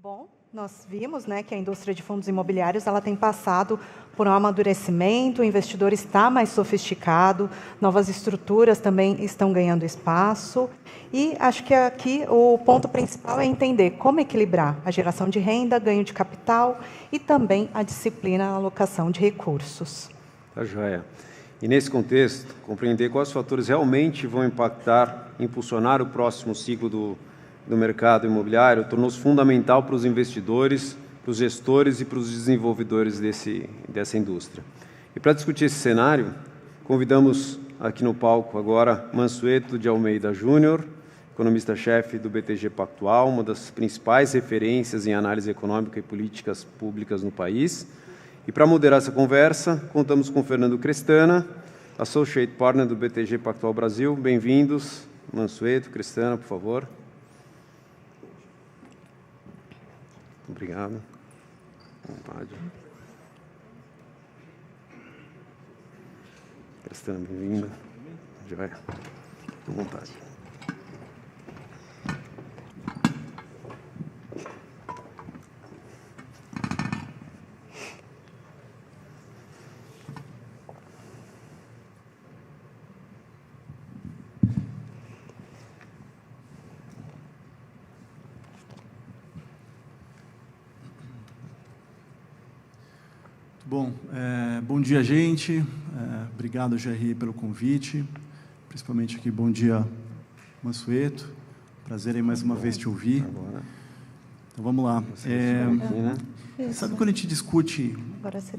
Bom, nós vimos, que a indústria de fundos imobiliários ela tem passado por um amadurecimento, o investidor está mais sofisticado, novas estruturas também estão ganhando espaço, e acho que aqui o ponto principal é entender como equilibrar a geração de renda, ganho de capital e também a disciplina na alocação de recursos. Tá joia. E nesse contexto, compreender quais fatores realmente vão impactar, impulsionar o próximo ciclo do mercado imobiliário tornou-se fundamental para os investidores, para os gestores e para os desenvolvedores dessa indústria. E para discutir esse cenário, convidamos aqui no palco agora Mansueto de Almeida Júnior, economista-chefe do BTG Pactual, uma das principais referências em análise econômica e políticas públicas no país. E para moderar essa conversa, contamos com Fernando Crestana, Associate Partner do BTG Pactual Brasil. Bem-vindos, Mansueto, Crestana, por favor. Obrigado. Vontade. Crestana, bem-vinda. Já vai. Com vontade. Bom, bom dia, gente. Obrigado, GRI, pelo convite. Principalmente aqui, bom dia, Mansueto. Prazer em mais uma vez te ouvir. Então, vamos lá. Sabe quando a gente discute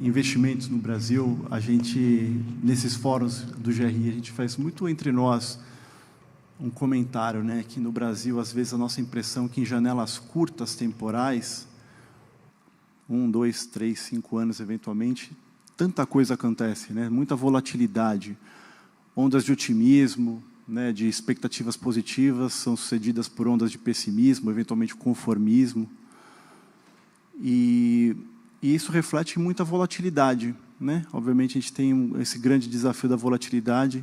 investimentos no Brasil, a gente, nesses fóruns do GRI, a gente faz muito entre nós um comentário, que no Brasil, às vezes, a nossa impressão é que em janelas curtas, temporais, 1, 2, 3, 5 anos, eventualmente, tanta coisa acontece, muita volatilidade, ondas de otimismo, de expectativas positivas são sucedidas por ondas de pessimismo, eventualmente conformismo, e isso reflete muita volatilidade. Obviamente, a gente tem esse grande desafio da volatilidade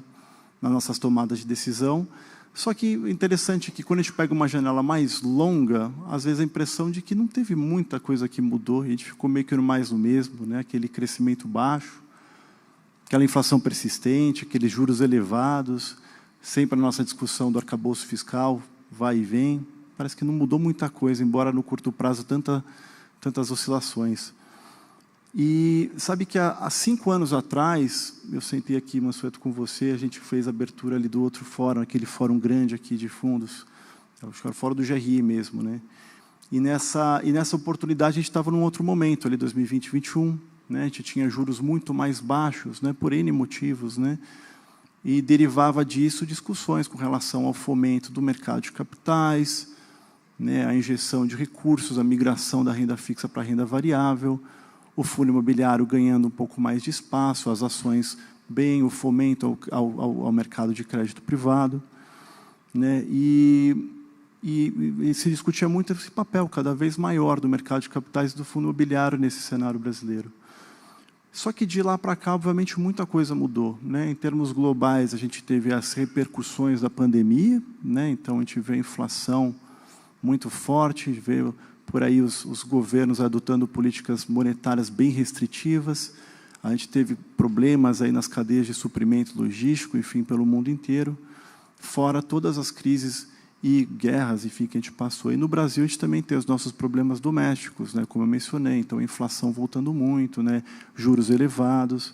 nas nossas tomadas de decisão. Só que o interessante é que, quando a gente pega uma janela mais longa, às vezes a impressão de que não teve muita coisa que mudou, a gente ficou meio que no mais do mesmo, aquele crescimento baixo, aquela inflação persistente, aqueles juros elevados, sempre a nossa discussão do arcabouço fiscal, vai e vem, parece que não mudou muita coisa, embora no curto prazo tantas oscilações. E sabe que há 5 anos atrás, eu sentei aqui, Mansueto, com você, a gente fez a abertura ali do outro fórum, aquele fórum grande aqui de fundos, acho que era o fórum do GRI mesmo, E nessa oportunidade a gente estava num outro momento, ali 2020, 2021, a gente tinha juros muito mais baixos, por N motivos, e derivava disso discussões com relação ao fomento do mercado de capitais, a injeção de recursos, a migração da renda fixa para a renda variável, o fundo imobiliário ganhando um pouco mais de espaço, as ações bem, o fomento ao mercado de crédito privado. E se discutia muito esse papel cada vez maior do mercado de capitais e do fundo imobiliário nesse cenário brasileiro. Só que de lá para cá, obviamente, muita coisa mudou. Em termos globais, a gente teve as repercussões da pandemia, então a gente vê a inflação muito forte, veio por aí os governos adotando políticas monetárias bem restritivas, a gente teve problemas aí nas cadeias de suprimento logístico, enfim, pelo mundo inteiro, fora todas as crises e guerras, enfim, que a gente passou. E no Brasil a gente também tem os nossos problemas domésticos, como eu mencionei, então a inflação voltando muito, juros elevados,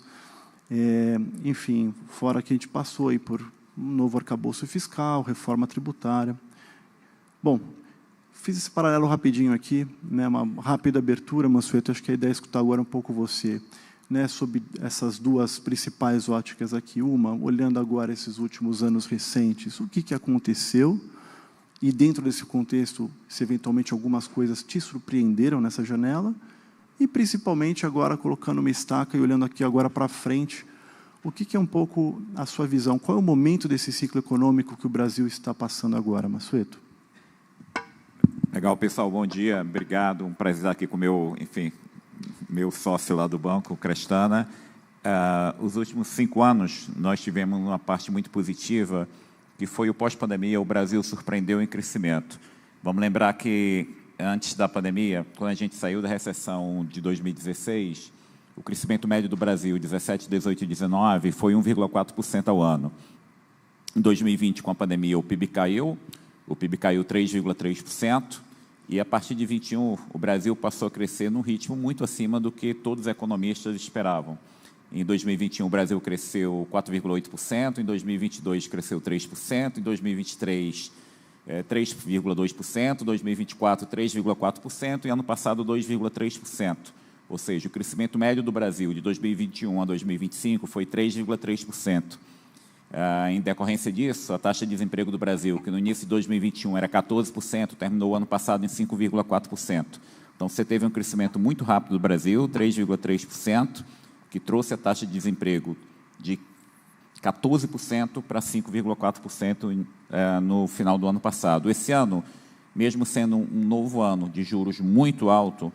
enfim, fora que a gente passou aí por um novo arcabouço fiscal, reforma tributária. Bom, fiz esse paralelo rapidinho aqui, uma rápida abertura, Mansueto, acho que a ideia é escutar agora um pouco você, sobre essas duas principais óticas aqui. Uma, olhando agora esses últimos anos recentes, o que aconteceu, e dentro desse contexto, se eventualmente algumas coisas te surpreenderam nessa janela, e principalmente agora colocando uma estaca e olhando aqui agora para frente, o que é um pouco a sua visão? Qual é o momento desse ciclo econômico que o Brasil está passando agora, Mansueto? Legal, pessoal, bom dia, obrigado, um prazer estar aqui com meu sócio lá do banco, o Crestana. Os últimos 5 anos, nós tivemos uma parte muito positiva, que foi o pós-pandemia, o Brasil surpreendeu em crescimento. Vamos lembrar que antes da pandemia, quando a gente saiu da recessão de 2016, o crescimento médio do Brasil, 17, 18 e 19, foi 1,4% ao ano. Em 2020, com a pandemia, o PIB caiu 3,3%, e a partir de 21, o Brasil passou a crescer num ritmo muito acima do que todos os economistas esperavam. Em 2021, o Brasil cresceu 4,8%, em 2022 cresceu 3%, em 2023, 3,2%, 2024, 3,4%, e ano passado, 2,3%. Ou seja, o crescimento médio do Brasil de 2021 a 2025 foi 3,3%. Em decorrência disso, a taxa de desemprego do Brasil, que no início de 2021 era 14%, terminou o ano passado em 5,4%. Então, você teve um crescimento muito rápido do Brasil, 3,3%, que trouxe a taxa de desemprego de 14% para 5,4% no final do ano passado. Esse ano, mesmo sendo um novo ano de juros muito alto,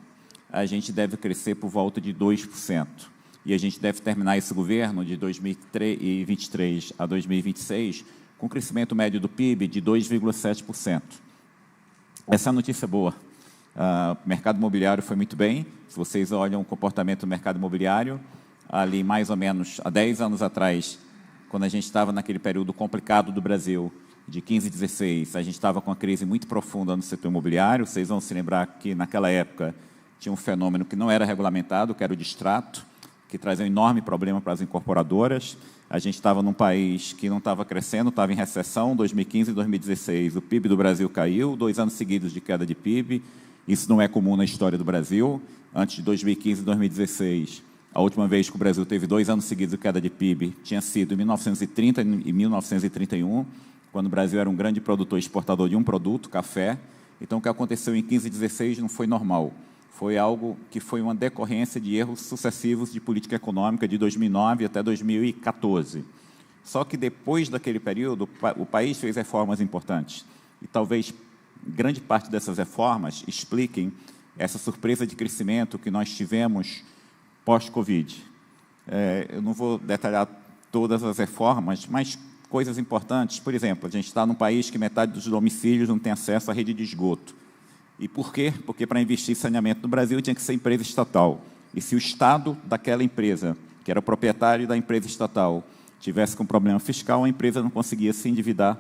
a gente deve crescer por volta de 2%. E a gente deve terminar esse governo de 2023 a 2026 com crescimento médio do PIB de 2,7%. Essa é a notícia boa. O mercado imobiliário foi muito bem. Se vocês olham o comportamento do mercado imobiliário, ali mais ou menos há 10 anos atrás, quando a gente estava naquele período complicado do Brasil, de 15 e 16, a gente estava com uma crise muito profunda no setor imobiliário. Vocês vão se lembrar que, naquela época, tinha um fenômeno que não era regulamentado, que era o distrato, que trazia um enorme problema para as incorporadoras. A gente estava num país que não estava crescendo, estava em recessão. 2015 e 2016, o PIB do Brasil caiu, 2 anos seguidos de queda de PIB. Isso não é comum na história do Brasil. Antes de 2015 e 2016, a última vez que o Brasil teve 2 anos seguidos de queda de PIB tinha sido em 1930 e 1931, quando o Brasil era um grande produtor e exportador de um produto, café. Então, o que aconteceu em 15 e 16 não foi normal. Foi algo que foi uma decorrência de erros sucessivos de política econômica de 2009 até 2014. Só que depois daquele período, o país fez reformas importantes. E talvez grande parte dessas reformas expliquem essa surpresa de crescimento que nós tivemos pós-Covid. Eu não vou detalhar todas as reformas, mas coisas importantes. Por exemplo, a gente está num país que metade dos domicílios não tem acesso à rede de esgoto. E por quê? Porque para investir em saneamento no Brasil tinha que ser empresa estatal. E se o Estado daquela empresa, que era o proprietário da empresa estatal, tivesse com problema fiscal, a empresa não conseguia se endividar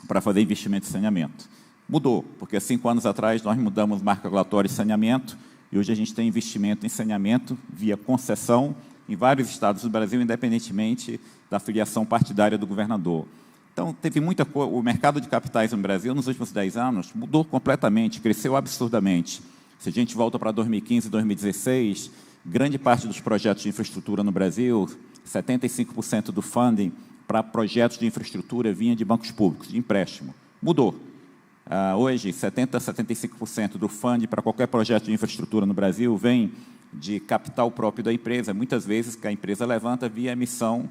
para fazer investimento em saneamento. Mudou, porque há 5 anos atrás nós mudamos marca regulatória de saneamento e hoje a gente tem investimento em saneamento via concessão em vários estados do Brasil, independentemente da filiação partidária do governador. Então, teve muita coisa. O mercado de capitais no Brasil, nos últimos 10 anos, mudou completamente, cresceu absurdamente. Se a gente volta para 2015 e 2016, grande parte dos projetos de infraestrutura no Brasil, 75% do funding para projetos de infraestrutura vinha de bancos públicos, de empréstimo. Mudou. Hoje, 70% a 75% do funding para qualquer projeto de infraestrutura no Brasil vem de capital próprio da empresa, muitas vezes que a empresa levanta via emissão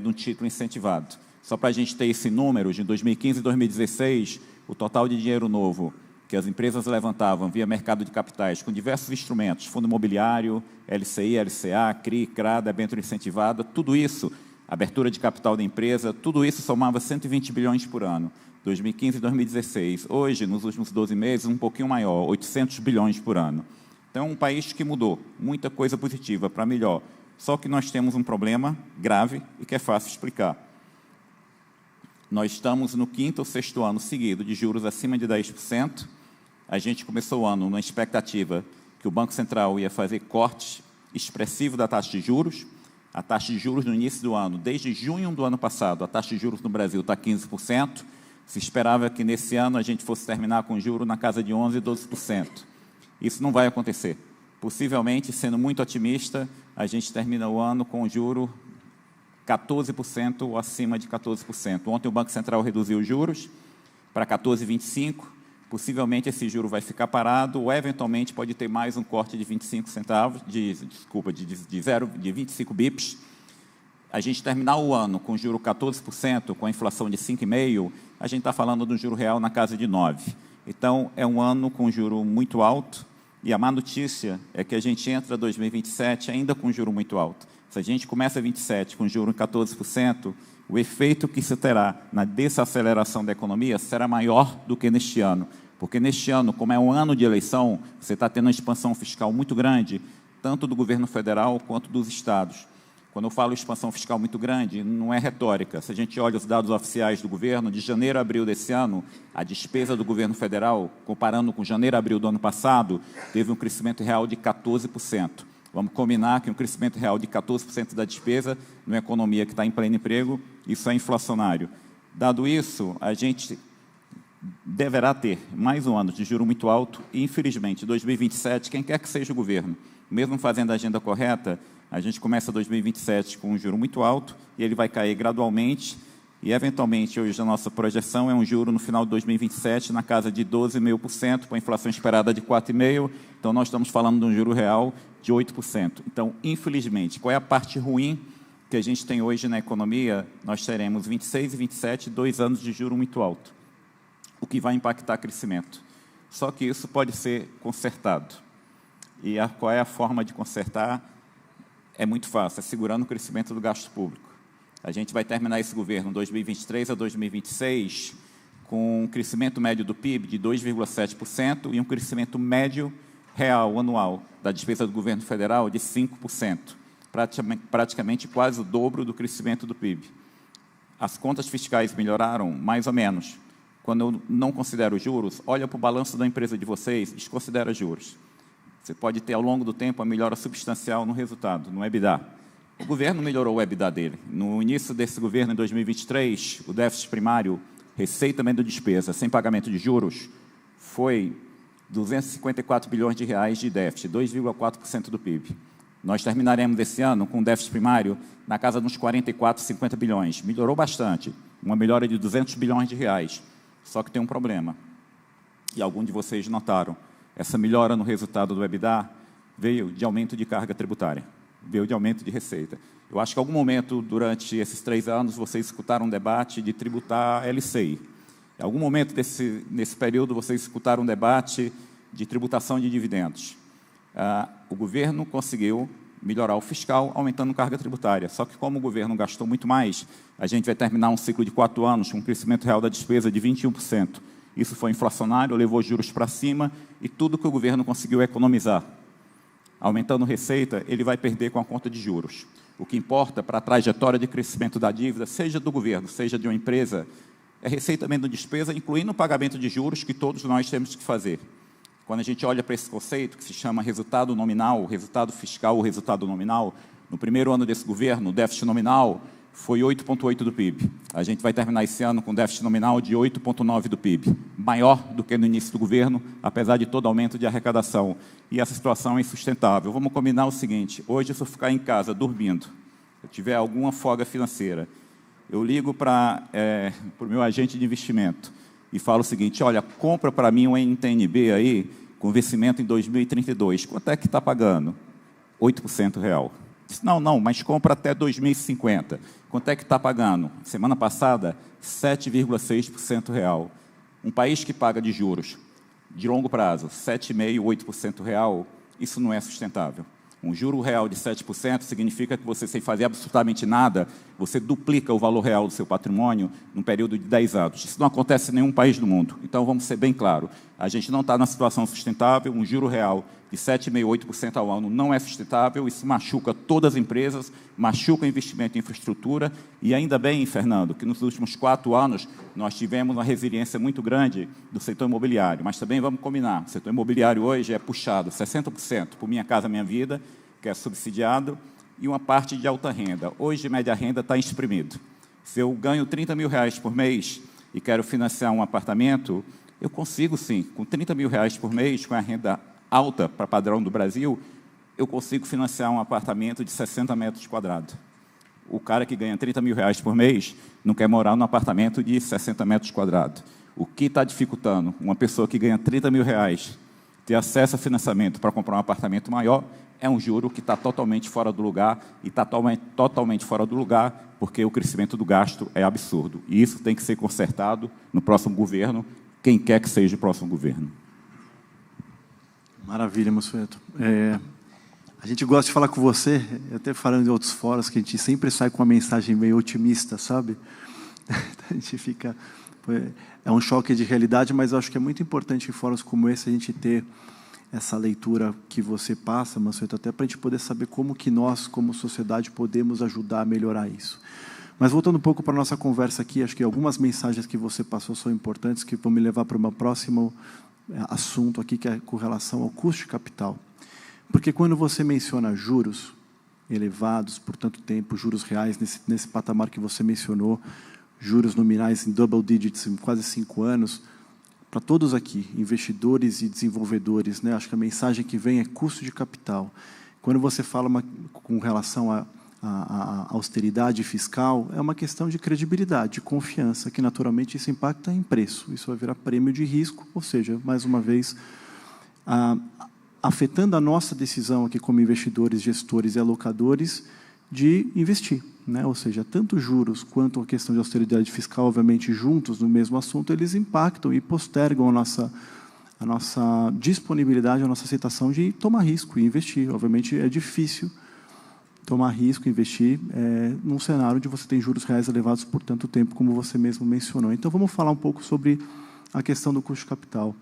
de um título incentivado. Só para a gente ter esse número, de 2015 e 2016, o total de dinheiro novo que as empresas levantavam via mercado de capitais, com diversos instrumentos, fundo imobiliário, LCI, LCA, CRI, CRA, debênture incentivada, tudo isso, abertura de capital da empresa, tudo isso somava 120 bilhões por ano, 2015 e 2016. Hoje, nos últimos 12 meses, um pouquinho maior, 800 bilhões por ano. Então, é um país que mudou, muita coisa positiva para melhor. Só que nós temos um problema grave e que é fácil explicar. Nós estamos no 5º ou 6º ano seguido de juros acima de 10%. A gente começou o ano numa expectativa que o Banco Central ia fazer cortes expressivos da taxa de juros. A taxa de juros no início do ano, desde junho do ano passado, a taxa de juros no Brasil está 15%. Se esperava que nesse ano a gente fosse terminar com juros na casa de 11%, 12%. Isso não vai acontecer. Possivelmente, sendo muito otimista, a gente termina o ano com juro 14% ou acima de 14%. Ontem o Banco Central reduziu os juros para 14,25%. Possivelmente esse juro vai ficar parado ou eventualmente pode ter mais um corte de 25 centavos, de 25 bips. A gente terminar o ano com juro 14%, com a inflação de 5,5%, a gente está falando de um juro real na casa de 9%. Então, é um ano com juro muito alto e a má notícia é que a gente entra 2027 ainda com juro muito alto. Se a gente começa 27 com juros em 14%, o efeito que isso terá na desaceleração da economia será maior do que neste ano. Porque neste ano, como é um ano de eleição, você está tendo uma expansão fiscal muito grande, tanto do governo federal quanto dos estados. Quando eu falo expansão fiscal muito grande, não é retórica. Se a gente olha os dados oficiais do governo, de janeiro a abril desse ano, a despesa do governo federal, comparando com janeiro a abril do ano passado, teve um crescimento real de 14%. Vamos combinar que um crescimento real de 14% da despesa, numa economia que está em pleno emprego, isso é inflacionário. Dado isso, a gente deverá ter mais um ano de juro muito alto e, infelizmente, 2027, quem quer que seja o governo, mesmo fazendo a agenda correta, a gente começa 2027 com um juro muito alto e ele vai cair gradualmente e, eventualmente, hoje a nossa projeção é um juro no final de 2027 na casa de 12,5%, com a inflação esperada de 4,5%, então nós estamos falando de um juro real de 8%. Então, infelizmente, qual é a parte ruim que a gente tem hoje na economia? Nós teremos 26 e 27, 2 anos de juro muito alto, o que vai impactar o crescimento. Só que isso pode ser consertado. E qual é a forma de consertar? É muito fácil, é segurando o crescimento do gasto público. A gente vai terminar esse governo 2023 a 2026 com um crescimento médio do PIB de 2,7% e um crescimento médio real anual da despesa do governo federal de 5%, praticamente quase o dobro do crescimento do PIB. As contas fiscais melhoraram mais ou menos. Quando eu não considero juros, olha para o balanço da empresa de vocês, desconsidera juros. Você pode ter, ao longo do tempo, uma melhora substancial no resultado, no EBITDA. O governo melhorou o EBITDA dele. No início desse governo, em 2023, o déficit primário, receita menos despesa, sem pagamento de juros, foi 254 bilhões de reais de déficit, 2,4% do PIB. Nós terminaremos esse ano com um déficit primário na casa dos 44, 50 bilhões. Melhorou bastante, uma melhora de 200 bilhões de reais. Só que tem um problema, e alguns de vocês notaram. Essa melhora no resultado do EBITDA veio de aumento de carga tributária, veio de aumento de receita. Eu acho que em algum momento, durante esses 3 anos, vocês escutaram um debate de tributar a LCI. Em algum momento nesse período, vocês escutaram um debate de tributação de dividendos. O governo conseguiu melhorar o fiscal, aumentando carga tributária. Só que, como o governo gastou muito mais, a gente vai terminar um ciclo de 4 anos com um crescimento real da despesa de 21%. Isso foi inflacionário, levou juros para cima e tudo que o governo conseguiu economizar. Aumentando receita, ele vai perder com a conta de juros. O que importa para a trajetória de crescimento da dívida, seja do governo, seja de uma empresa, é receita menos despesa, incluindo o pagamento de juros que todos nós temos que fazer. Quando a gente olha para esse conceito, que se chama resultado nominal, resultado fiscal ou resultado nominal, no primeiro ano desse governo, o déficit nominal foi 8,8% do PIB. A gente vai terminar esse ano com déficit nominal de 8,9% do PIB, maior do que no início do governo, apesar de todo aumento de arrecadação. E essa situação é insustentável. Vamos combinar o seguinte, hoje, se eu ficar em casa dormindo, se eu tiver alguma folga financeira, eu ligo para o meu agente de investimento e falo o seguinte, olha, compra para mim um NTNB aí, com vencimento em 2032. Quanto é que está pagando? 8% real. Não, mas compra até 2050. Quanto é que está pagando? Semana passada, 7,6% real. Um país que paga de juros de longo prazo, 7,5%, 8% real, isso não é sustentável. Um juro real de 7% significa que você, sem fazer absolutamente nada, você duplica o valor real do seu patrimônio num período de 10 anos. Isso não acontece em nenhum país do mundo. Então, vamos ser bem claros. A gente não está na situação sustentável. Um juro real de 7,5%, 8% ao ano não é sustentável. Isso machuca todas as empresas, machuca o investimento em infraestrutura. E ainda bem, Fernando, que nos últimos 4 anos nós tivemos uma resiliência muito grande do setor imobiliário. Mas também vamos combinar, o setor imobiliário hoje é puxado 60% por Minha Casa Minha Vida, que é subsidiado, e uma parte de alta renda. Hoje, média renda está exprimido. Se eu ganho 30 mil reais por mês e quero financiar um apartamento, eu consigo, sim, com 30 mil reais por mês, com a renda alta para padrão do Brasil, eu consigo financiar um apartamento de 60 metros quadrados. O cara que ganha 30 mil reais por mês não quer morar num apartamento de 60 metros quadrados. O que está dificultando uma pessoa que ganha 30 mil reais ter acesso a financiamento para comprar um apartamento maior é um juro que está totalmente fora do lugar, e está totalmente fora do lugar porque o crescimento do gasto é absurdo. E isso tem que ser consertado no próximo governo, quem quer que seja o próximo governo. Maravilha, Mansueto. A gente gosta de falar com você, até falando em outros fóruns, que a gente sempre sai com uma mensagem meio otimista, sabe? A gente fica... É um choque de realidade, mas eu acho que é muito importante em fóruns como esse a gente ter essa leitura que você passa, Mansueto, até para a gente poder saber como que nós, como sociedade, podemos ajudar a melhorar isso. Mas voltando um pouco para a nossa conversa aqui, acho que algumas mensagens que você passou são importantes, que vão me levar para um próximo assunto aqui, que é com relação ao custo de capital. Porque quando você menciona juros elevados por tanto tempo, juros reais nesse patamar que você mencionou, juros nominais em double digits em quase 5 anos, para todos aqui, investidores e desenvolvedores, né, acho que a mensagem que vem é custo de capital. Quando você fala com relação à austeridade fiscal, é uma questão de credibilidade, de confiança, que naturalmente isso impacta em preço. Isso vai virar prêmio de risco, ou seja, mais uma vez, afetando a nossa decisão aqui como investidores, gestores e alocadores de investir, né? Ou seja, tanto juros quanto a questão de austeridade fiscal, obviamente, juntos no mesmo assunto, eles impactam e postergam a nossa disponibilidade, a nossa aceitação de tomar risco e investir. Obviamente, é difícil tomar risco, investir num cenário onde você tem juros reais elevados por tanto tempo, como você mesmo mencionou. Então, vamos falar um pouco sobre a questão do custo de capital.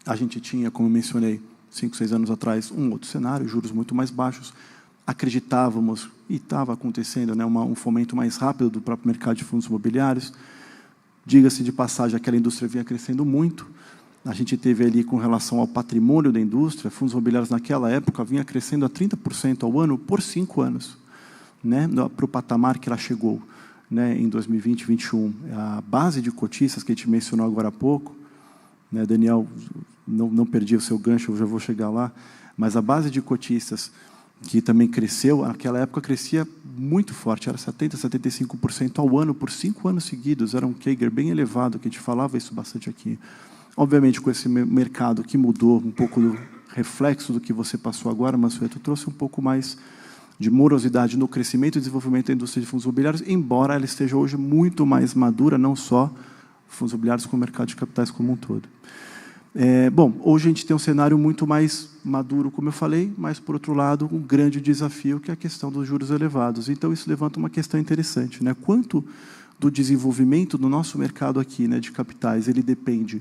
A gente tinha, como mencionei, 5, 6 anos atrás, um outro cenário, juros muito mais baixos. Acreditávamos, e estava acontecendo, né, um fomento mais rápido do próprio mercado de fundos imobiliários. Diga-se de passagem, aquela indústria vinha crescendo muito. A gente teve ali, com relação ao patrimônio da indústria, fundos imobiliários naquela época vinha crescendo a 30% ao ano por 5 anos, né, para o patamar que ela chegou, né, em 2020, 2021. A base de cotistas que a gente mencionou agora há pouco, né, Daniel, não perdi o seu gancho, eu já vou chegar lá, mas a base de cotistas que também cresceu, naquela época crescia muito forte, era 70%, 75% ao ano, por 5 anos seguidos, era um CAGR bem elevado, que a gente falava isso bastante aqui. Obviamente, com esse mercado que mudou um pouco do reflexo do que você passou agora, Mansueto, trouxe um pouco mais de morosidade no crescimento e desenvolvimento da indústria de fundos imobiliários, embora ela esteja hoje muito mais madura, não só fundos imobiliários, como o mercado de capitais como um todo. Bom, hoje a gente tem um cenário muito mais maduro, como eu falei, mas, por outro lado, um grande desafio, que é a questão dos juros elevados. Então, isso levanta uma questão interessante, né? Quanto do desenvolvimento do nosso mercado aqui, né, de capitais, ele depende,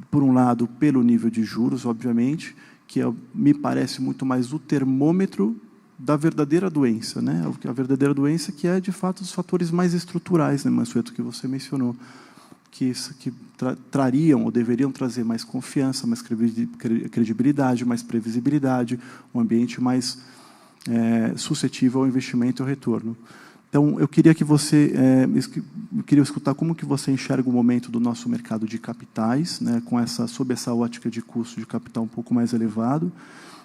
por um lado, pelo nível de juros, obviamente, que me parece muito mais o termômetro da verdadeira doença, né? A verdadeira doença que é, de fato, os fatores mais estruturais, né, Mansueto, que você mencionou, que trariam ou deveriam trazer mais confiança, mais credibilidade, mais previsibilidade, um ambiente mais suscetível ao investimento e ao retorno. Então, eu queria que você, queria escutar como que você enxerga o momento do nosso mercado de capitais, né, sob essa ótica de custo de capital um pouco mais elevado,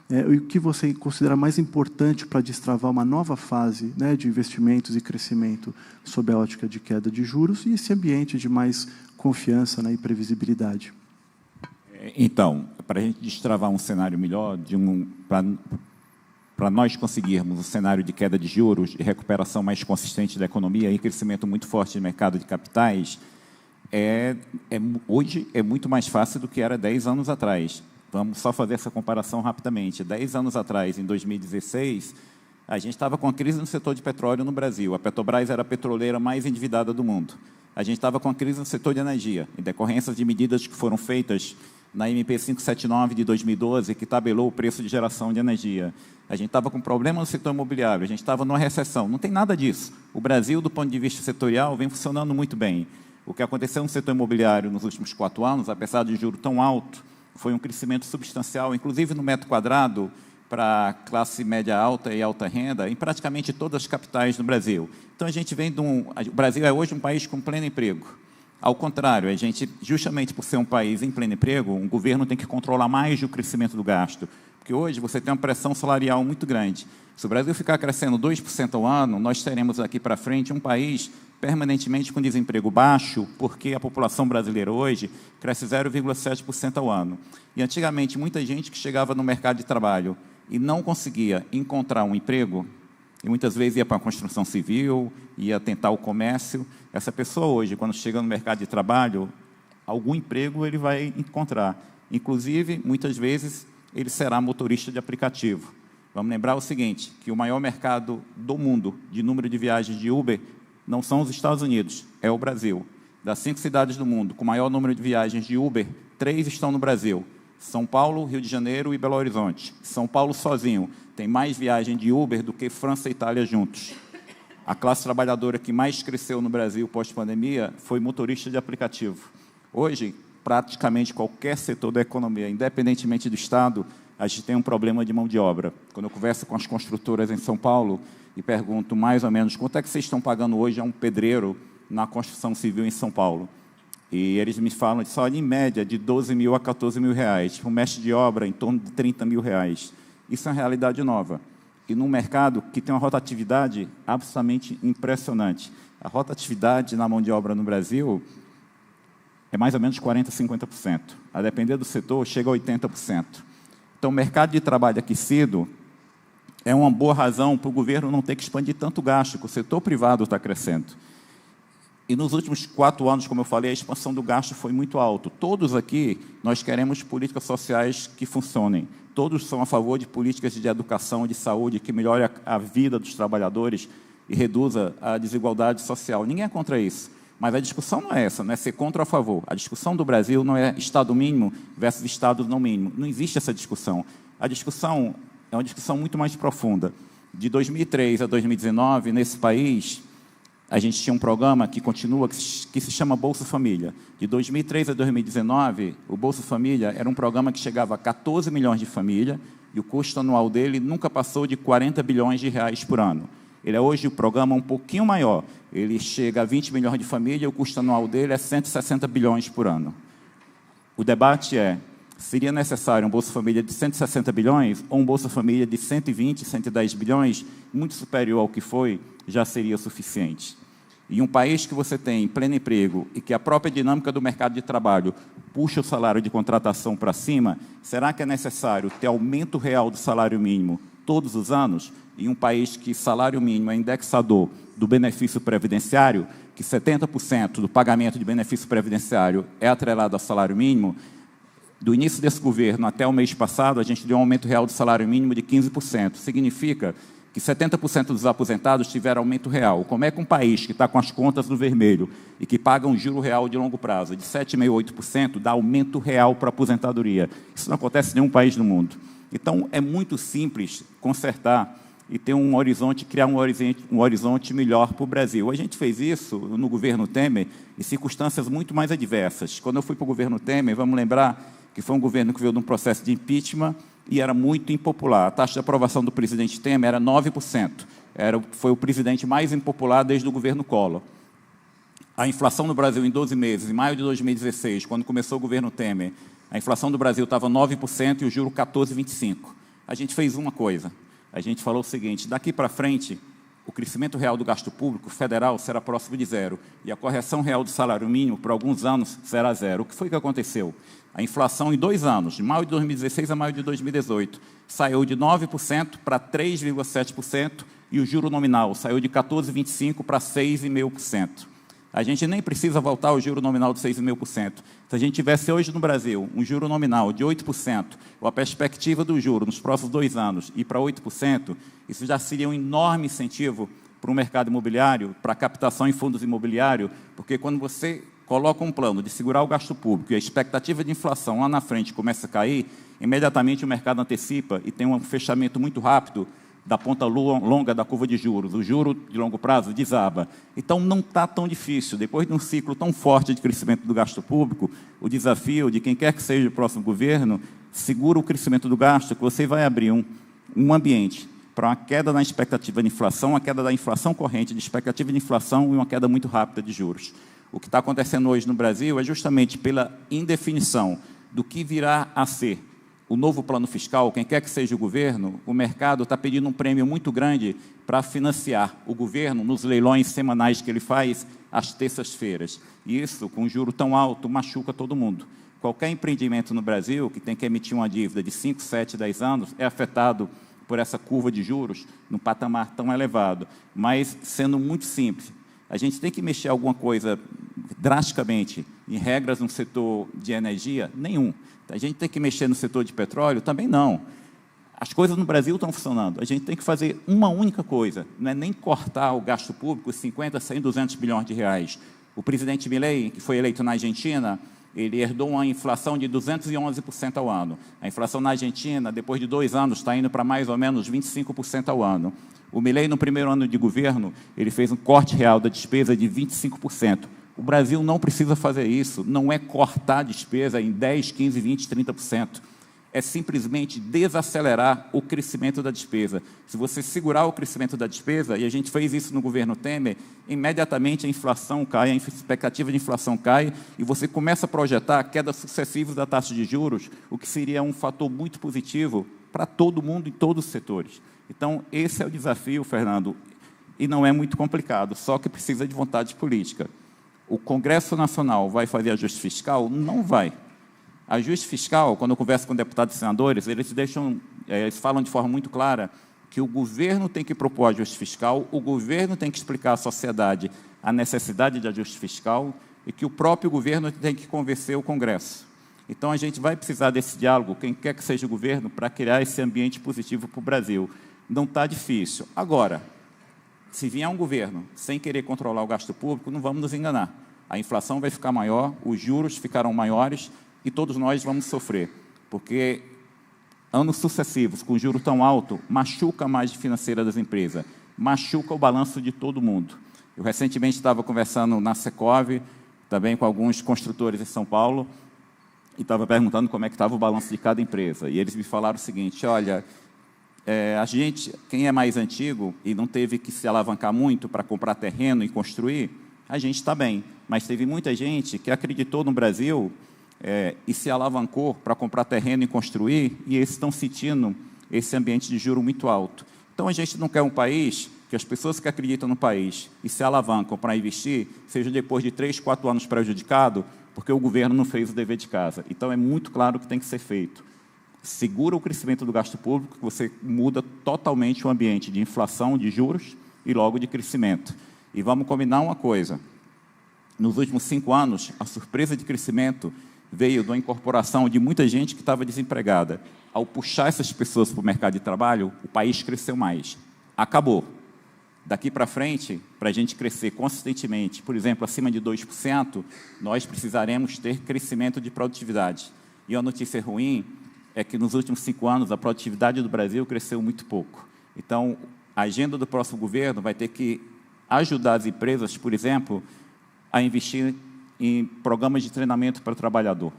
e o que você considera mais importante para destravar uma nova fase, né, de investimentos e crescimento sob a ótica de queda de juros e esse ambiente de mais confiança, né, e previsibilidade. Então, para a gente destravar um cenário melhor, para nós conseguirmos um cenário de queda de juros e recuperação mais consistente da economia e crescimento muito forte do mercado de capitais, hoje é muito mais fácil do que era 10 anos atrás. Vamos só fazer essa comparação rapidamente. 10 anos atrás, em 2016, a gente estava com a crise no setor de petróleo no Brasil. A Petrobras era a petroleira mais endividada do mundo. A gente estava com a crise no setor de energia, em decorrência de medidas que foram feitas na MP 579 de 2012, que tabelou o preço de geração de energia. A gente estava com problema no setor imobiliário, a gente estava numa recessão. Não tem nada disso. O Brasil, do ponto de vista setorial, vem funcionando muito bem. O que aconteceu no setor imobiliário nos últimos 4 anos, apesar de juro tão alto, foi um crescimento substancial, inclusive no metro quadrado, para classe média alta e alta renda, em praticamente todas as capitais do Brasil. Então, a gente vem o Brasil é hoje um país com pleno emprego. Ao contrário, a gente, justamente por ser um país em pleno emprego, um governo tem que controlar mais o crescimento do gasto, porque hoje você tem uma pressão salarial muito grande. Se o Brasil ficar crescendo 2% ao ano, nós teremos aqui para frente um país permanentemente com desemprego baixo, porque a população brasileira hoje cresce 0,7% ao ano. E, antigamente, muita gente que chegava no mercado de trabalho e não conseguia encontrar um emprego, e muitas vezes ia para a construção civil, ia tentar o comércio. Essa pessoa hoje, quando chega no mercado de trabalho, algum emprego ele vai encontrar. Inclusive, muitas vezes, ele será motorista de aplicativo. Vamos lembrar o seguinte, que o maior mercado do mundo de número de viagens de Uber não são os Estados Unidos, é o Brasil. Das 5 cidades do mundo com maior número de viagens de Uber, 3 estão no Brasil. São Paulo, Rio de Janeiro e Belo Horizonte. São Paulo sozinho tem mais viagem de Uber do que França e Itália juntos. A classe trabalhadora que mais cresceu no Brasil pós-pandemia foi motorista de aplicativo. Hoje, praticamente qualquer setor da economia, independentemente do Estado, a gente tem um problema de mão de obra. Quando eu converso com as construtoras em São Paulo e pergunto mais ou menos quanto é que vocês estão pagando hoje a um pedreiro na construção civil em São Paulo, e eles me falam de salário em média de 12 mil a 14 mil reais, um mestre de obra em torno de 30 mil reais. Isso é uma realidade nova. E num mercado que tem uma rotatividade absolutamente impressionante. A rotatividade na mão de obra no Brasil é mais ou menos 40% a 50%. A depender do setor, chega a 80%. Então, o mercado de trabalho aquecido é uma boa razão para o governo não ter que expandir tanto gasto, que o setor privado está crescendo. E nos últimos 4 anos, como eu falei, a expansão do gasto foi muito alta. Todos aqui, nós queremos políticas sociais que funcionem. Todos são a favor de políticas de educação, de saúde, que melhore a vida dos trabalhadores e reduza a desigualdade social. Ninguém é contra isso. Mas a discussão não é essa, não é ser contra ou a favor. A discussão do Brasil não é Estado mínimo versus Estado não mínimo. Não existe essa discussão. A discussão é uma discussão muito mais profunda. De 2003 a 2019, nesse país, a gente tinha um programa que continua, que se chama Bolsa Família. De 2003 a 2019, o Bolsa Família era um programa que chegava a 14 milhões de famílias e o custo anual dele nunca passou de 40 bilhões de reais por ano. Ele é hoje o programa um pouquinho maior. Ele chega a 20 milhões de famílias e o custo anual dele é 160 bilhões por ano. O debate é, seria necessário um Bolsa Família de 160 bilhões ou um Bolsa Família de 120, 110 bilhões, muito superior ao que foi, já seria suficiente. Em um país que você tem pleno emprego e que a própria dinâmica do mercado de trabalho puxa o salário de contratação para cima, será que é necessário ter aumento real do salário mínimo todos os anos? Em um país que salário mínimo é indexador do benefício previdenciário, que 70% do pagamento de benefício previdenciário é atrelado ao salário mínimo, do início desse governo até o mês passado, a gente deu um aumento real do salário mínimo de 15%. Significa que 70% dos aposentados tiveram aumento real. Como é que um país que está com as contas no vermelho e que paga um juro real de longo prazo de 7,5%, 8%, dá aumento real para a aposentadoria? Isso não acontece em nenhum país do mundo. Então, é muito simples consertar e ter um horizonte, criar um horizonte melhor para o Brasil. A gente fez isso no governo Temer em circunstâncias muito mais adversas. Quando eu fui para o governo Temer, vamos lembrar que foi um governo que veio de um processo de impeachment e era muito impopular. A taxa de aprovação do presidente Temer era 9%. Foi o presidente mais impopular desde o governo Collor. A inflação no Brasil em 12 meses, em maio de 2016, quando começou o governo Temer, a inflação do Brasil estava 9% e o juro 14,25%. A gente fez uma coisa. A gente falou o seguinte, daqui para frente, o crescimento real do gasto público federal será próximo de zero e a correção real do salário mínimo, por alguns anos, será zero. O que foi que aconteceu? A inflação, em 2 anos, de maio de 2016 a maio de 2018, saiu de 9% para 3,7% e o juro nominal saiu de 14,25% para 6,5%. A gente nem precisa voltar ao juro nominal de 6,5%. Se a gente tivesse hoje no Brasil um juro nominal de 8%, ou a perspectiva do juro nos próximos 2 anos ir para 8%, isso já seria um enorme incentivo para o mercado imobiliário, para a captação em fundos imobiliários, porque quando você coloca um plano de segurar o gasto público e a expectativa de inflação lá na frente começa a cair, imediatamente o mercado antecipa e tem um fechamento muito rápido da ponta longa da curva de juros. O juro de longo prazo desaba. Então, não está tão difícil. Depois de um ciclo tão forte de crescimento do gasto público, o desafio de quem quer que seja o próximo governo, segura o crescimento do gasto, que você vai abrir um ambiente para uma queda na expectativa de inflação, uma queda da inflação corrente, de expectativa de inflação e uma queda muito rápida de juros. O que está acontecendo hoje no Brasil é justamente pela indefinição do que virá a ser o novo plano fiscal, quem quer que seja o governo, o mercado está pedindo um prêmio muito grande para financiar o governo nos leilões semanais que ele faz às terças-feiras. E isso, com um juro tão alto, machuca todo mundo. Qualquer empreendimento no Brasil que tem que emitir uma dívida de 5, 7, 10 anos é afetado por essa curva de juros num patamar tão elevado. Mas, sendo muito simples, a gente tem que mexer alguma coisa drasticamente em regras no setor de energia? Nenhum. A gente tem que mexer no setor de petróleo? Também não. As coisas no Brasil estão funcionando. A gente tem que fazer uma única coisa, não é nem cortar o gasto público 50, 100, 200 bilhões de reais. O presidente Milei, que foi eleito na Argentina, ele herdou uma inflação de 211% ao ano. A inflação na Argentina, depois de 2 anos, está indo para mais ou menos 25% ao ano. O Milei, no primeiro ano de governo, ele fez um corte real da despesa de 25%. O Brasil não precisa fazer isso, não é cortar a despesa em 10, 15, 20, 30%. É simplesmente desacelerar o crescimento da despesa. Se você segurar o crescimento da despesa, e a gente fez isso no governo Temer, imediatamente a inflação cai, a expectativa de inflação cai, e você começa a projetar quedas sucessivas da taxa de juros, o que seria um fator muito positivo para todo mundo, em todos os setores. Então, esse é o desafio, Fernando, e não é muito complicado, só que precisa de vontade política. O Congresso Nacional vai fazer ajuste fiscal? Não vai. Ajuste fiscal, quando eu converso com deputados e senadores, eles falam de forma muito clara que o governo tem que propor ajuste fiscal, o governo tem que explicar à sociedade a necessidade de ajuste fiscal e que o próprio governo tem que convencer o Congresso. Então, a gente vai precisar desse diálogo, quem quer que seja o governo, para criar esse ambiente positivo para o Brasil. Não está difícil. Agora, se vier um governo sem querer controlar o gasto público, não vamos nos enganar. A inflação vai ficar maior, os juros ficarão maiores, e todos nós vamos sofrer, porque anos sucessivos com juro tão alto machuca a margem financeira das empresas, machuca o balanço de todo mundo. Eu recentemente estava conversando na Secov, também com alguns construtores em São Paulo, e estava perguntando como é que estava o balanço de cada empresa. E eles me falaram o seguinte: olha, a gente, quem é mais antigo e não teve que se alavancar muito para comprar terreno e construir, a gente está bem. Mas teve muita gente que acreditou no Brasil e se alavancou para comprar terreno e construir, e eles estão sentindo esse ambiente de juro muito alto. Então, a gente não quer um país que as pessoas que acreditam no país e se alavancam para investir, sejam depois de 3, 4 anos prejudicados, porque o governo não fez o dever de casa. Então, é muito claro que tem que ser feito. Segura o crescimento do gasto público, que você muda totalmente o ambiente de inflação, de juros e logo de crescimento. E vamos combinar uma coisa: nos últimos 5 anos, a surpresa de crescimento veio da incorporação de muita gente que estava desempregada. Ao puxar essas pessoas para o mercado de trabalho, o país cresceu mais. Acabou. Daqui para frente, para a gente crescer consistentemente, por exemplo, acima de 2%, nós precisaremos ter crescimento de produtividade. E a notícia ruim é que nos últimos 5 anos a produtividade do Brasil cresceu muito pouco. Então, a agenda do próximo governo vai ter que ajudar as empresas, por exemplo, a investir em programas de treinamento para o trabalhador.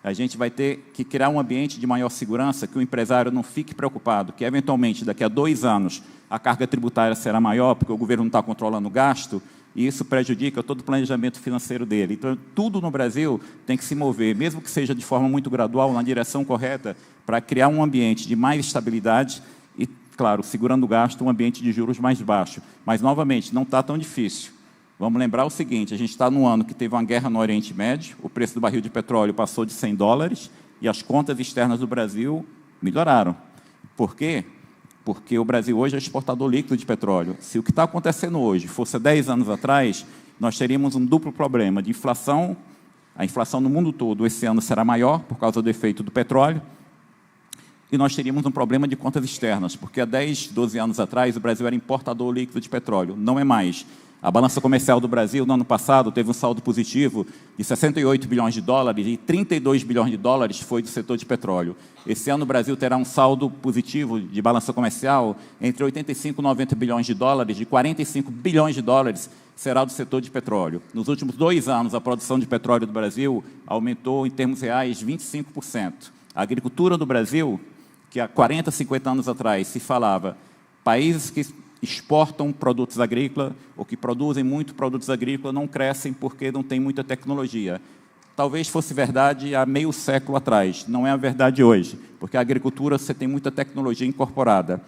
A gente vai ter que criar um ambiente de maior segurança, que o empresário não fique preocupado, que, eventualmente, daqui a 2 anos, a carga tributária será maior, porque o governo não está controlando o gasto, e isso prejudica todo o planejamento financeiro dele. Então, tudo no Brasil tem que se mover, mesmo que seja de forma muito gradual, na direção correta, para criar um ambiente de mais estabilidade e, claro, segurando o gasto, um ambiente de juros mais baixo. Mas, novamente, não está tão difícil. Vamos lembrar o seguinte: a gente está num ano que teve uma guerra no Oriente Médio, o preço do barril de petróleo passou de $100 e as contas externas do Brasil melhoraram. Por quê? Porque o Brasil hoje é exportador líquido de petróleo. Se o que está acontecendo hoje fosse 10 anos atrás, nós teríamos um duplo problema de inflação. A inflação no mundo todo esse ano será maior por causa do efeito do petróleo, e nós teríamos um problema de contas externas, porque há 10, 12 anos atrás o Brasil era importador líquido de petróleo, não é mais. A balança comercial do Brasil, no ano passado, teve um saldo positivo de $68 bilhões e 32 bilhões de dólares foi do setor de petróleo. Esse ano o Brasil terá um saldo positivo de balança comercial entre 85 e 90 bilhões de dólares, de 45 bilhões de dólares será do setor de petróleo. Nos últimos 2 anos, a produção de petróleo do Brasil aumentou, em termos reais, 25%. A agricultura do Brasil, que há 40, 50 anos atrás se falava, países que exportam produtos agrícolas ou que produzem muito produtos agrícolas não crescem porque não tem muita tecnologia. Talvez fosse verdade há meio século atrás, não é a verdade hoje, porque a agricultura você tem muita tecnologia incorporada.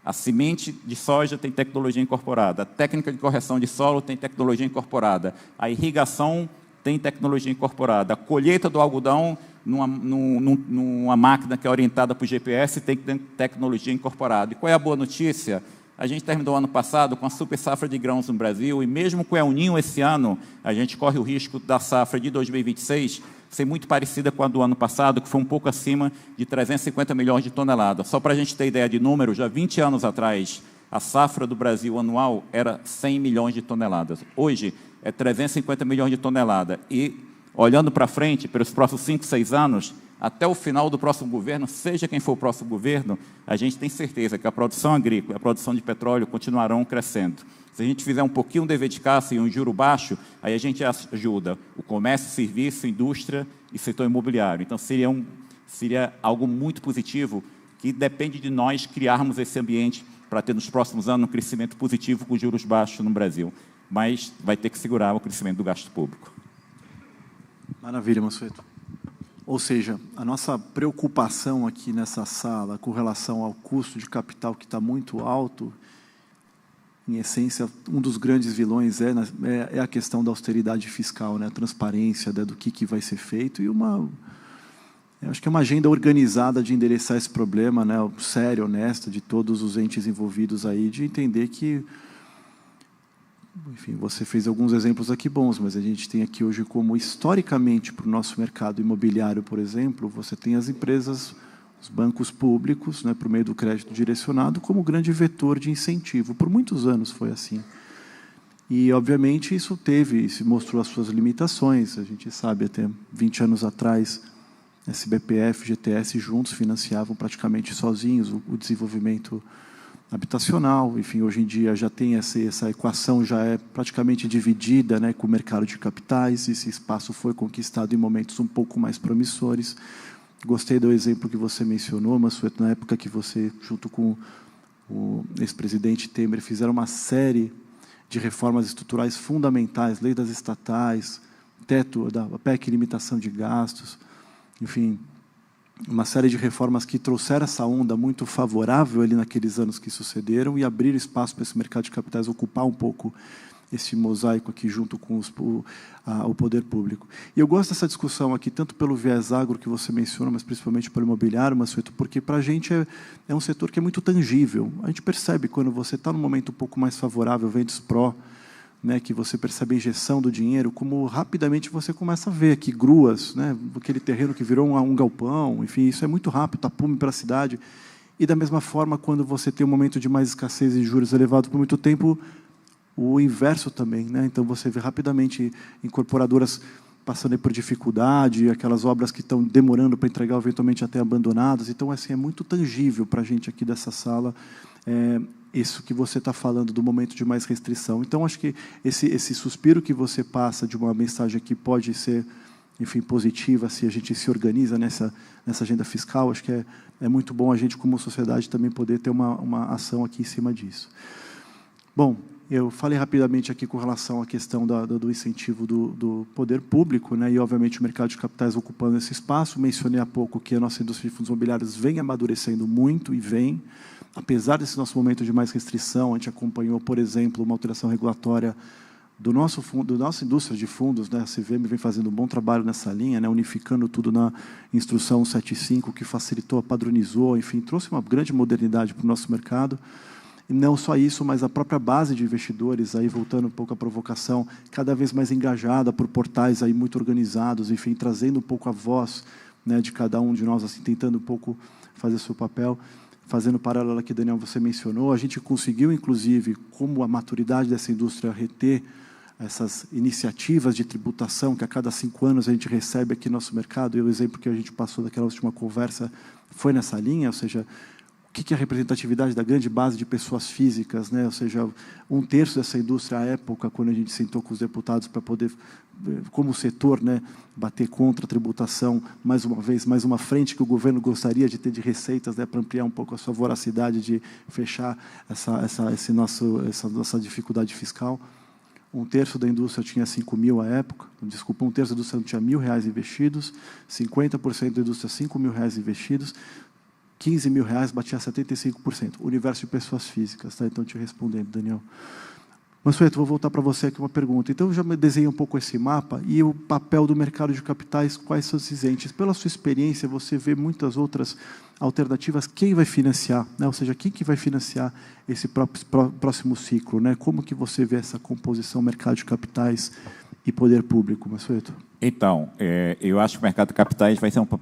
A semente de soja tem tecnologia incorporada, a técnica de correção de solo tem tecnologia incorporada, a irrigação tem tecnologia incorporada, a colheita do algodão numa máquina que é orientada por GPS tem tecnologia incorporada. E qual é a boa notícia? A gente terminou ano passado com a super safra de grãos no Brasil, e mesmo com o El Niño esse ano, a gente corre o risco da safra de 2026 ser muito parecida com a do ano passado, que foi um pouco acima de 350 milhões de toneladas. Só para a gente ter ideia de número, já 20 anos atrás, a safra do Brasil anual era 100 milhões de toneladas. Hoje, é 350 milhões de toneladas. E, olhando para frente, pelos próximos 5, 6 anos, até o final do próximo governo, seja quem for o próximo governo, a gente tem certeza que a produção agrícola e a produção de petróleo continuarão crescendo. Se a gente fizer um pouquinho de dever de casa e um juro baixo, aí a gente ajuda o comércio, serviço, indústria e setor imobiliário. Então, seria algo muito positivo, que depende de nós criarmos esse ambiente para ter nos próximos anos um crescimento positivo com juros baixos no Brasil. Mas vai ter que segurar o crescimento do gasto público. Maravilha, Mansueto. Ou seja, a nossa preocupação aqui nessa sala com relação ao custo de capital que está muito alto, em essência, um dos grandes vilões é a questão da austeridade fiscal, né? A transparência, né, do que vai ser feito, e eu acho que é uma agenda organizada de endereçar esse problema, né, séria, honesta, de todos os entes envolvidos aí, de entender que, enfim, você fez alguns exemplos aqui bons, mas a gente tem aqui hoje como, historicamente, para o nosso mercado imobiliário, por exemplo, você tem as empresas, os bancos públicos, né, por meio do crédito direcionado, como grande vetor de incentivo. Por muitos anos foi assim. E, obviamente, isso se mostrou as suas limitações. A gente sabe, até 20 anos atrás, SBPF, GTS juntos financiavam praticamente sozinhos o desenvolvimento habitacional. Enfim, hoje em dia já tem essa equação, já é praticamente dividida, né, com o mercado de capitais. Esse espaço foi conquistado em momentos um pouco mais promissores. Gostei do exemplo que você mencionou, Mansueto, na época que você, junto com o ex-presidente Temer, fizeram uma série de reformas estruturais fundamentais, lei das estatais, teto da PEC, limitação de gastos, enfim, uma série de reformas que trouxeram essa onda muito favorável ali naqueles anos que sucederam e abriram espaço para esse mercado de capitais ocupar um pouco esse mosaico aqui junto com o poder público. E eu gosto dessa discussão aqui, tanto pelo viés agro que você menciona, mas principalmente pelo imobiliário, Mansueto, porque para a gente é um setor que é muito tangível. A gente percebe quando você está num momento um pouco mais favorável, vendes pró, né, que você percebe a injeção do dinheiro, como rapidamente você começa a ver aqui gruas, né, aquele terreno que virou um galpão, enfim, isso é muito rápido, tapume para a cidade. E da mesma forma, quando você tem um momento de mais escassez e juros elevados por muito tempo, o inverso também, né? Então você vê rapidamente incorporadoras passando por dificuldade, aquelas obras que estão demorando para entregar, eventualmente até abandonadas. Então, assim, é muito tangível para a gente aqui dessa sala, isso que você está falando do momento de mais restrição. Então, acho que esse suspiro que você passa de uma mensagem que pode ser, enfim, positiva, se a gente se organiza nessa agenda fiscal, acho que é muito bom a gente, como sociedade, também poder ter uma ação aqui em cima disso. Bom, eu falei rapidamente aqui com relação à questão do incentivo do poder público, né, e, obviamente, o mercado de capitais ocupando esse espaço. Mencionei há pouco que a nossa indústria de fundos imobiliários vem amadurecendo muito e vem. Apesar desse nosso momento de mais restrição, a gente acompanhou, por exemplo, uma alteração regulatória da nossa indústria de fundos, né, a CVM vem fazendo um bom trabalho nessa linha, né, unificando tudo na instrução 175, que facilitou, padronizou, enfim, trouxe uma grande modernidade para o nosso mercado. E não só isso, mas a própria base de investidores, aí voltando um pouco à provocação, cada vez mais engajada por portais aí muito organizados, enfim, trazendo um pouco a voz, né, de cada um de nós, assim, tentando um pouco fazer seu papel. Fazendo o paralelo que, Daniel, você mencionou, a gente conseguiu, inclusive, como a maturidade dessa indústria, reter essas iniciativas de tributação que a cada 5 anos a gente recebe aqui no nosso mercado. E o exemplo que a gente passou daquela última conversa foi nessa linha, ou seja, o que é a representatividade da grande base de pessoas físicas, né? Ou seja, 1/3 dessa indústria à época, quando a gente sentou com os deputados para poder, como setor, né, bater contra a tributação, mais uma vez, mais uma frente que o governo gostaria de ter de receitas, né, para ampliar um pouco a sua voracidade de fechar essa nossa dificuldade fiscal. 1/3 da indústria tinha 5 mil à época, desculpa, 1/3 da indústria não tinha R$1.000 investidos, 50% da indústria R$5.000 investidos, R$15.000 batia 75%, universo de pessoas físicas, tá? Então, te respondendo, Daniel. Mansueto, vou voltar para você aqui uma pergunta. Então, eu já me desenhei um pouco esse mapa e o papel do mercado de capitais, quais são os exigentes. Pela sua experiência, você vê muitas outras alternativas. Quem vai financiar? Né? Ou seja, quem que vai financiar esse próximo ciclo? Né? Como que você vê essa composição mercado de capitais e poder público, Mansueto? Então, eu acho que o mercado de capitais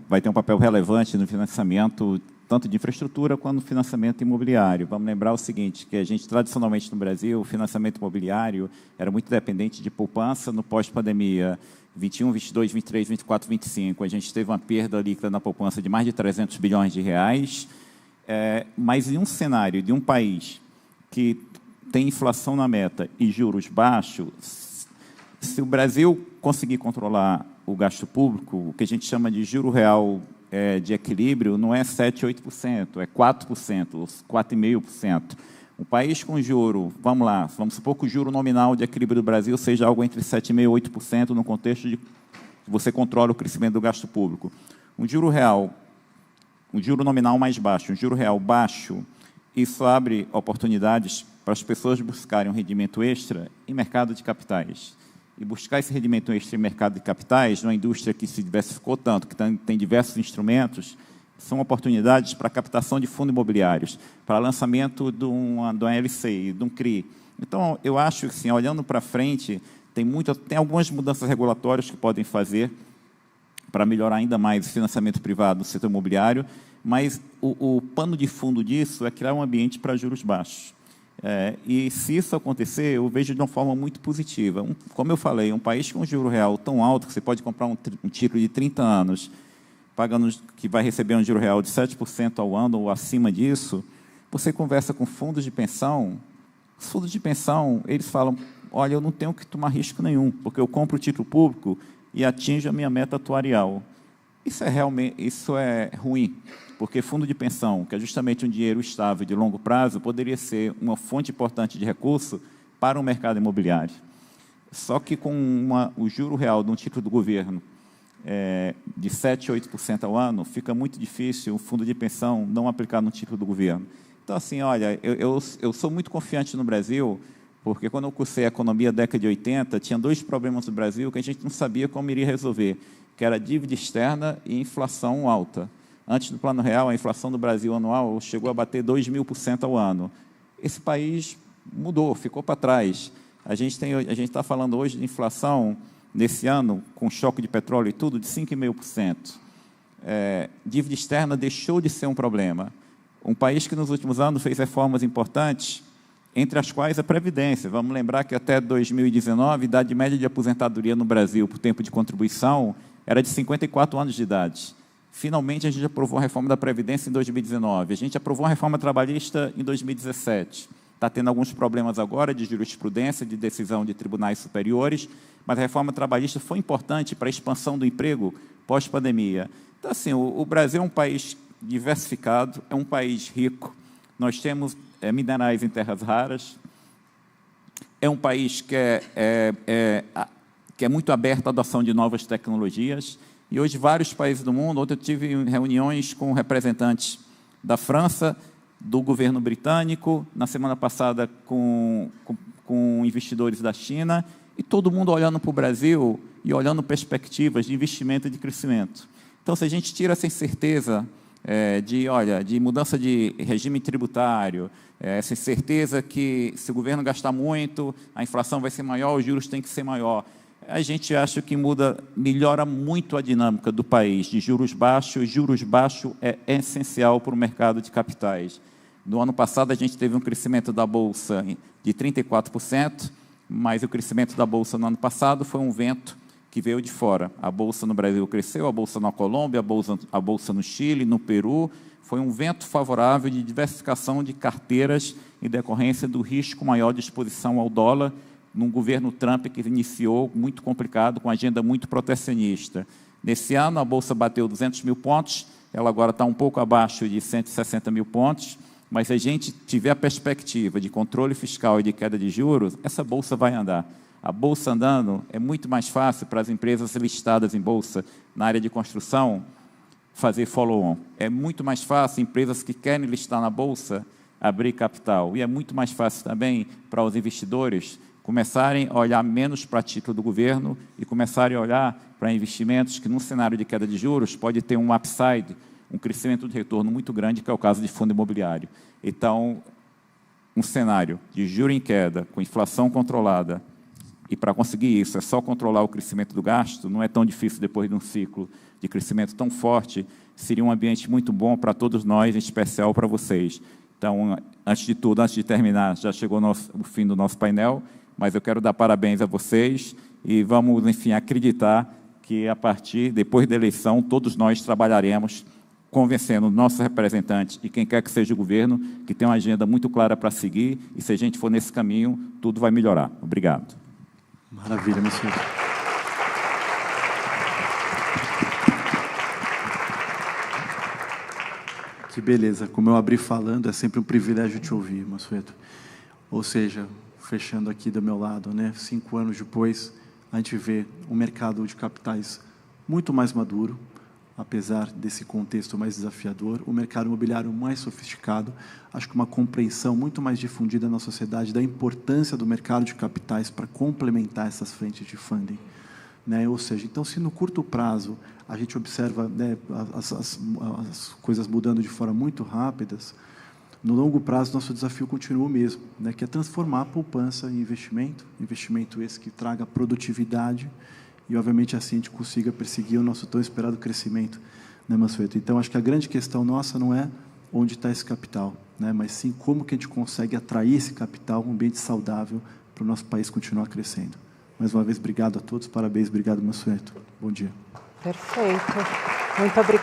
vai ter um papel relevante no financiamento tanto de infraestrutura quanto no financiamento imobiliário. Vamos lembrar o seguinte, que a gente, tradicionalmente, no Brasil, o financiamento imobiliário era muito dependente de poupança no pós-pandemia. 21, 22, 23, 24, 25, a gente teve uma perda líquida na poupança de mais de 300 bilhões de reais, mas em um cenário de um país que tem inflação na meta e juros baixos, se o Brasil conseguir controlar o gasto público, o que a gente chama de juro real de equilíbrio, não é 7%, 8%, é 4%, 4,5%. Um país com juro, vamos supor que o juro nominal de equilíbrio do Brasil seja algo entre 7,5% e 8% no contexto de que você controla o crescimento do gasto público. Um juro real, um juro nominal mais baixo, um juro real baixo, isso abre oportunidades para as pessoas buscarem um rendimento extra em mercado de capitais. E buscar esse rendimento extra em mercado de capitais, numa indústria que se diversificou tanto, que tem diversos instrumentos, são oportunidades para captação de fundos imobiliários, para lançamento de uma LCI, de um CRI. Então, eu acho que, assim, olhando para frente, tem algumas mudanças regulatórias que podem fazer para melhorar ainda mais o financiamento privado no setor imobiliário, mas o pano de fundo disso é criar um ambiente para juros baixos. E, se isso acontecer, eu vejo de uma forma muito positiva. Como eu falei, um país com um juro real tão alto que você pode comprar um título de 30 anos, pagando, que vai receber um juro real de 7% ao ano ou acima disso, você conversa com fundos de pensão, os fundos de pensão, eles falam, olha, eu não tenho que tomar risco nenhum, porque eu compro o título público e atinjo a minha meta atuarial. Isso é ruim, porque fundo de pensão, que é justamente um dinheiro estável de longo prazo, poderia ser uma fonte importante de recurso para o mercado imobiliário. Só que com o juro real de um título do governo de 7%, 8% ao ano, fica muito difícil o fundo de pensão não aplicar no título do governo. Então, assim, olha, eu sou muito confiante no Brasil, porque quando eu cursei a economia da década de 80, tinha dois problemas no Brasil que a gente não sabia como iria resolver, que era a dívida externa e inflação alta. Antes do Plano Real, a inflação do Brasil anual chegou a bater 2.000% ao ano. Esse país mudou, ficou para trás. A gente está falando hoje de inflação, nesse ano, com choque de petróleo e tudo, de 5,5%. Dívida externa deixou de ser um problema. Um país que, nos últimos anos, fez reformas importantes, entre as quais a Previdência. Vamos lembrar que, até 2019, a idade média de aposentadoria no Brasil, por tempo de contribuição, era de 54 anos de idade. Finalmente, a gente aprovou a reforma da Previdência em 2019. A gente aprovou a reforma trabalhista em 2017. Está tendo alguns problemas agora de jurisprudência, de decisão de tribunais superiores, mas a reforma trabalhista foi importante para a expansão do emprego pós-pandemia. Então, assim, o Brasil é um país diversificado, é um país rico. Nós temos minerais em terras raras. É um país que é muito aberto à adoção de novas tecnologias. E hoje, vários países do mundo, ontem eu tive reuniões com representantes da França, do governo britânico, na semana passada com investidores da China, e todo mundo olhando para o Brasil e olhando perspectivas de investimento e de crescimento. Então, se a gente tira essa incerteza de mudança de regime tributário, essa incerteza que, se o governo gastar muito, a inflação vai ser maior, os juros têm que ser maior, a gente acha que melhora muito a dinâmica do país, de juros baixos. Juros baixos é essencial para o mercado de capitais. No ano passado, a gente teve um crescimento da Bolsa de 34%, mas o crescimento da Bolsa no ano passado foi um vento que veio de fora. A Bolsa no Brasil cresceu, a Bolsa na Colômbia, a Bolsa no Chile, no Peru. Foi um vento favorável de diversificação de carteiras em decorrência do risco maior de exposição ao dólar, num governo Trump que iniciou muito complicado, com agenda muito protecionista. Nesse ano, a Bolsa bateu 200 mil pontos, ela agora está um pouco abaixo de 160 mil pontos, mas se a gente tiver a perspectiva de controle fiscal e de queda de juros, essa Bolsa vai andar. A Bolsa andando, é muito mais fácil para as empresas listadas em Bolsa, na área de construção, fazer follow-on. É muito mais fácil empresas que querem listar na Bolsa abrir capital. E é muito mais fácil também para os investidores começarem a olhar menos para título do governo e começarem a olhar para investimentos que, num cenário de queda de juros, pode ter um upside, um crescimento de retorno muito grande, que é o caso de fundo imobiliário. Então, um cenário de juro em queda, com inflação controlada, e para conseguir isso é só controlar o crescimento do gasto, não é tão difícil depois de um ciclo de crescimento tão forte, seria um ambiente muito bom para todos nós, em especial para vocês. Então, antes de tudo, antes de terminar, já chegou o fim do nosso painel, mas eu quero dar parabéns a vocês e vamos, enfim, acreditar que, depois da eleição, todos nós trabalharemos convencendo nossos representantes e quem quer que seja o governo, que tem uma agenda muito clara para seguir, e se a gente for nesse caminho, tudo vai melhorar. Obrigado. Maravilha, meu senhor. Que beleza. Como eu abri falando, é sempre um privilégio te ouvir, Mansueto. Ou seja, fechando aqui do meu lado, né? 5 anos depois, a gente vê um mercado de capitais muito mais maduro, apesar desse contexto mais desafiador, o mercado imobiliário mais sofisticado, acho que uma compreensão muito mais difundida na sociedade da importância do mercado de capitais para complementar essas frentes de funding. Né? Ou seja, então, se no curto prazo a gente observa, né, as coisas mudando de forma muito rápidas, no longo prazo nosso desafio continua o mesmo, né, que é transformar a poupança em investimento, investimento esse que traga produtividade e, obviamente, assim a gente consiga perseguir o nosso tão esperado crescimento, né, Mansueto? Então, acho que a grande questão nossa não é onde está esse capital, né, mas sim como que a gente consegue atrair esse capital, um ambiente saudável para o nosso país continuar crescendo. Mais uma vez, obrigado a todos, parabéns, obrigado, Mansueto. Bom dia. Perfeito. Muito obrigada.